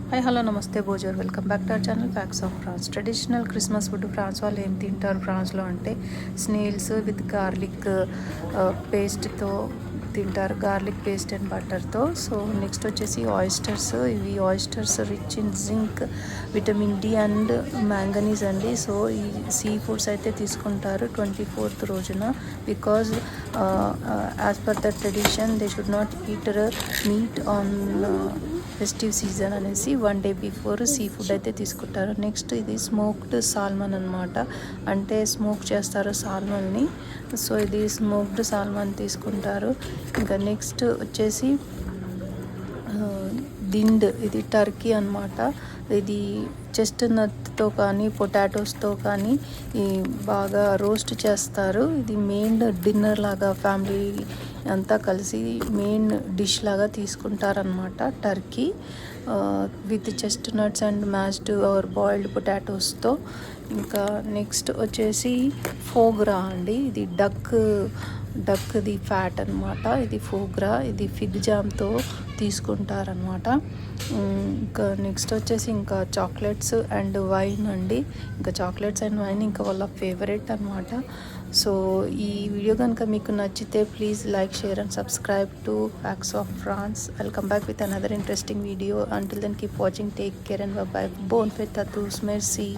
Hi hello namaste bonjour welcome back to our channel facts of France. Traditional Christmas food France వాళ్ళు ఏం తింటారు ఫ్రాన్స్లో అంటే స్నేల్స్ విత్ గార్లిక్ పేస్ట్తో తింటారు, గార్లిక్ పేస్ట్ అండ్ బటర్తో. సో నెక్స్ట్ వచ్చేసి ఆయిస్టర్స్. ఇవి oysters rich in zinc, vitamin D and manganese అండి. సో ఈ సీ ఫుడ్స్ అయితే తీసుకుంటారు 24th రోజున, because as per the tradition they should not eat meat on festive season అనేసి 1 day before sea food అయితే తీసుకుంటారు. నెక్స్ట్ ఇది స్మోక్డ్ సాల్మన్ అనమాట, అంటే స్మోక్ చేస్తారు సాల్మన్ని. సో ఇది స్మోక్డ్ సాల్మన్ తీసుకుంటారు. ఇంకా నెక్స్ట్ వచ్చేసి దిండ్, ఇది టర్కీ అనమాట. ఇది చెస్ట్నట్తో కానీ పొటాటోస్తో కానీ బాగా రోస్ట్ చేస్తారు. ఇది మెయిన్ డిన్నర్ లాగా ఫ్యామిలీ అంతా కలిసి మెయిన్ డిష్ లాగా తీసుకుంటారనమాట turkey, with chestnuts and mashed or boiled పొటాటోస్తో. ఇంకా నెక్స్ట్ వచ్చేసి ఫోగ్రా అండి, ఇది డక్ది ఫ్యాట్ అనమాట. ఇది ఫోగ్రా, ఇది ఫిగ్ జామ్తో తీసుకుంటారనమాట. ఇంకా నెక్స్ట్ వచ్చేసి ఇంకా చాక్లెట్స్ అండ్ వైన్ అండి. ఇంకా చాక్లెట్స్ అండ్ వైన్ ఇంకా వాళ్ళ ఫేవరెట్ అనమాట. సో ఈ వీడియో కనుక మీకు నచ్చితే please like, share and subscribe to facts of France. I'll come back with another interesting video. Until then keep watching, take care and bye bye. Bon fête à tous, merci.